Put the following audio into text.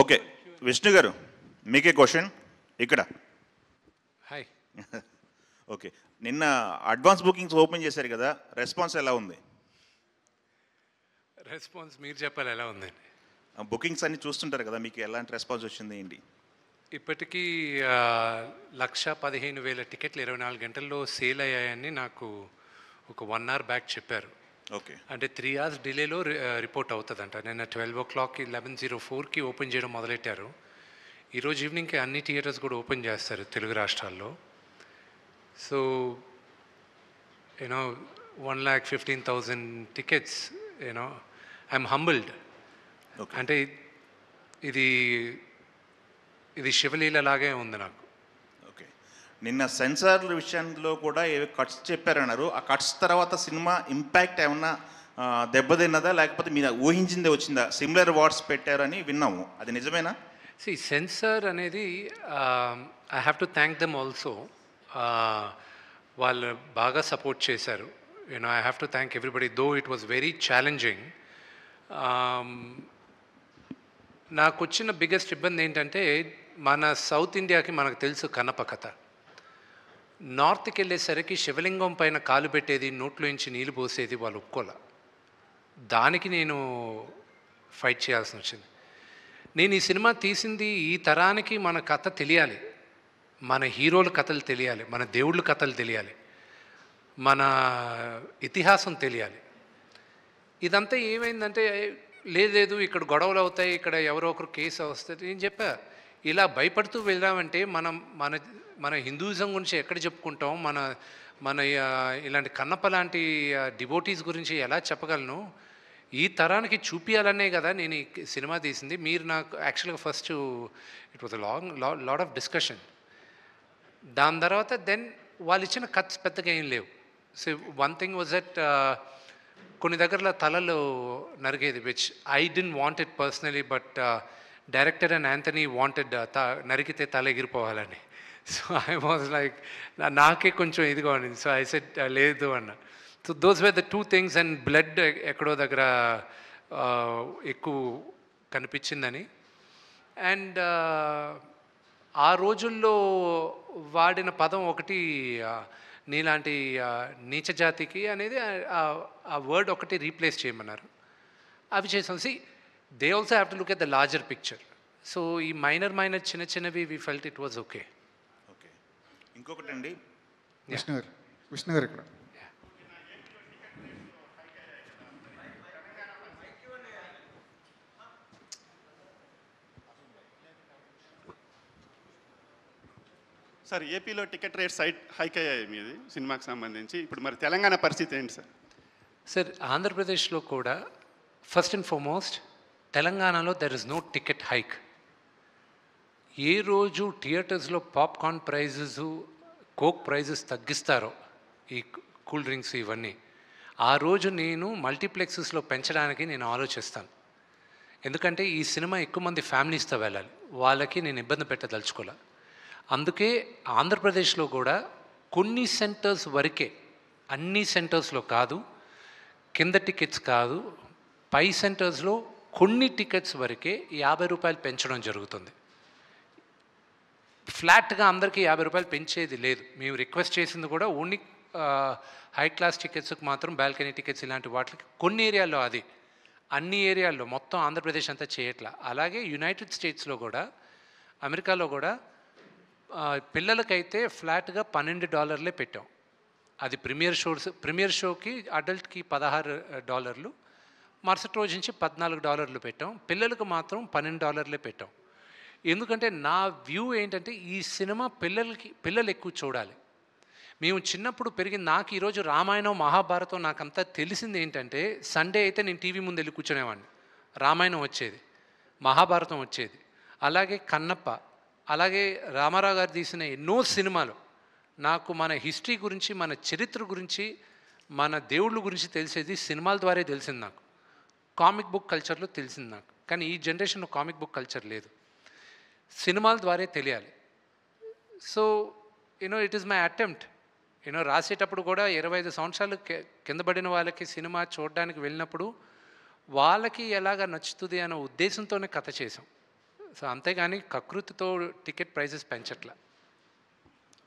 Okay Vishnu గారు, మీకే question ఇక్కడ. హాయ్. ఓకే, నిన్న అడ్వాన్స్ బుకింగ్స్ ఓపెన్ చేశారు కదా, రెస్పాన్స్ ఎలా ఉంది? రెస్పాన్స్ మీరు చెప్పాలి ఎలా ఉందండి. బుకింగ్స్ అన్ని చూస్తుంటారు కదా, మీకు ఎలాంటి రెస్పాన్స్ వచ్చింది ఏంటి? ఇప్పటికీ 1,15,000 టికెట్లు 24 గంటల్లో సేల్ అయ్యాయని నాకు ఒక 1 hour బ్యాక్ చెప్పారు. ఓకే, అంటే 3 hours డిలేలో రిపోర్ట్ అవుతుందంట. నిన్న 12 o'clock 11:04కి ఓపెన్ చేయడం మొదలెట్టారు. ఈరోజు ఈవినింగ్కి అన్ని థియేటర్స్ కూడా ఓపెన్ చేస్తారు తెలుగు రాష్ట్రాల్లో. So you know 1,15,000 tickets, you know I'm humbled. అంటే ఇది శివలీల లాగే ఉంది నాకు. ఓకే, నిన్న సెన్సార్ విషయంలో కూడా ఏవి కట్స్ చెప్పారన్నారు. ఆ కట్స్ తర్వాత సినిమా ఇంపాక్ట్ ఏమన్నా దెబ్బతిన్నదా, లేకపోతే మీరు ఊహించిందే వచ్చిందా? సిమిలర్ వర్డ్స్ పెట్టారని విన్నాము, అది నిజమేనా? సెన్సార్ అనేది I have to thank them also. వాళ్ళు బాగా సపోర్ట్ చేశారు. You know I have to thank everybody, though it was very challenging. నాకు వచ్చిన బిగ్గెస్ట్ ఇబ్బంది ఏంటంటే, మన సౌత్ ఇండియాకి మనకు తెలుసు కన్నప్ప కథ. నార్త్కి వెళ్ళేసరికి శివలింగం పైన కాలు పెట్టేది, నోట్లోంచి నీళ్ళు పోసేది వాళ్ళు ఒప్పుకోలే. దానికి నేను ఫైట్ చేయాల్సి వచ్చింది. నేను ఈ సినిమా తీసింది ఈ తరానికి మన కథ తెలియాలి, మన హీరోల కథలు తెలియాలి, మన దేవుళ్ళ కథలు తెలియాలి, మన ఇతిహాసం తెలియాలి. ఇదంతా ఏమైందంటే, లేదు ఇక్కడ గొడవలు అవుతాయి, ఇక్కడ ఎవరో ఒకరు కేసు వస్తుంది. నేను చెప్పా, ఇలా భయపడుతూ వెళ్ళామంటే మనం మన మన హిందూయిజం గురించి ఎక్కడ చెప్పుకుంటాం, మన ఇలాంటి కన్నప్ప లాంటి డివోటీస్ గురించి ఎలా చెప్పగలను? ఈ తరానికి చూపించాలనే కదా నేను ఈ సినిమా తీసింది. మీరు నాకు యాక్చువల్గా first it was lot of discussion. దాని తర్వాత దెన్ వాళ్ళు ఇచ్చిన కట్స్ పెద్దగా ఏం లేవు. So one thing was that కొన్ని దగ్గరలో తలలు నరిగేది, which I don't want it personally, but director and Anthony wanted నరికితే తల ఎగిరిపోవాలని. సో ఐ వాజ్ లైక్, నాకే కొంచెం ఇదిగా ఉంది. సో ఐ సెడ్ లేదు అన్న. So those were the 2 things. And blood ఎక్కడో దగ్గర ఎక్కువ కనిపించిందని. అండ్ ఆ రోజుల్లో వాడిన పదం ఒకటి, నీలాంటి నీచ జాతికి అనేది ఆ వర్డ్ ఒకటి రీప్లేస్ చేయమన్నారు. అవి చేసాం. They also have to look at the larger picture. So ఈ మైనర్ చిన్నవి we felt it was okay. Okay, ఇంకొకటి అండి, విష్ణు గారు ఇక్కడ. సార్, ఏపీలో టికెట్ రేట్స్ హైక్ అయ్యాయి మీది సినిమాకి సంబంధించి. ఇప్పుడు మరి తెలంగాణ పరిస్థితి ఏంటి సార్? సార్, ఆంధ్రప్రదేశ్లో కూడా ఫస్ట్ అండ్ ఫార్మోస్ట్ తెలంగాణలో there is no ticket hike. ఏ రోజు థియేటర్స్లో పాప్కార్న్ ప్రైజెస్, కోక్ ప్రైజెస్ తగ్గిస్తారో, ఈ కూల్ డ్రింక్స్ ఇవన్నీ, ఆ రోజు నేను మల్టీప్లెక్సెస్లో పెంచడానికి నేను ఆలోచిస్తాను. ఎందుకంటే ఈ సినిమా ఎక్కువ మంది ఫ్యామిలీస్తో వెళ్ళాలి, వాళ్ళకి నేను ఇబ్బంది పెట్టదలుచుకోలే. అందుకే ఆంధ్రప్రదేశ్లో కూడా కొన్ని సెంటర్స్ వరకే, అన్ని సెంటర్స్లో కాదు, కింద టికెట్స్ కాదు, పై సెంటర్స్లో కొన్ని టికెట్స్ వరకే 50 రూపాయలు పెంచడం జరుగుతుంది. ఫ్లాట్గా అందరికీ 50 రూపాయలు పెంచేది లేదు. మేము రిక్వెస్ట్ చేసింది కూడా ఓన్లీ హై క్లాస్ టికెట్స్కి మాత్రం, బాల్కనీ టికెట్స్ ఇలాంటి వాటికి కొన్ని ఏరియాల్లో, అది అన్ని ఏరియాల్లో, మొత్తం ఆంధ్రప్రదేశ్ అంతా చేయట్లా. అలాగే యునైటెడ్ స్టేట్స్లో కూడా, అమెరికాలో కూడా పిల్లలకైతే ఫ్లాట్గా $12 పెట్టాం. అది ప్రీమియర్ షోకి అడల్ట్కి $16, మరుసటి రోజు నుంచి $14 పెట్టాం. పిల్లలకు మాత్రం $12 పెట్టాం. ఎందుకంటే నా వ్యూ ఏంటంటే, ఈ సినిమా పిల్లలు ఎక్కువ చూడాలి. మేము చిన్నప్పుడు పెరిగింది, నాకు ఈరోజు రామాయణం మహాభారతం నాకంతా తెలిసింది ఏంటంటే, సండే అయితే నేను టీవీ ముందు వెళ్ళి కూర్చునేవాడిని, రామాయణం వచ్చేది, మహాభారతం వచ్చేది, అలాగే కన్నప్ప, అలాగే రామారావు గారు తీసిన ఎన్నో సినిమాలు. నాకు మన హిస్టరీ గురించి, మన చరిత్ర గురించి, మన దేవుళ్ళ గురించి తెలిసేది సినిమాల ద్వారా తెలిసింది. నాకు కామిక్ బుక్ కల్చర్లో తెలిసింది నాకు. కానీ ఈ జనరేషన్లో కామిక్ బుక్ కల్చర్ లేదు, సినిమాల ద్వారా తెలియాలి. So you know it is my attempt రాసేటప్పుడు కూడా 25 సంవత్సరాలు కింద పడిన వాళ్ళకి సినిమా చూడడానికి వెళ్ళినప్పుడు వాళ్ళకి ఎలాగ నచ్చుతుంది అనే ఉద్దేశంతోనే కథ చేసాం. సో అంతేగాని కకృతితో టికెట్ ప్రైజెస్ పెంచట్లా.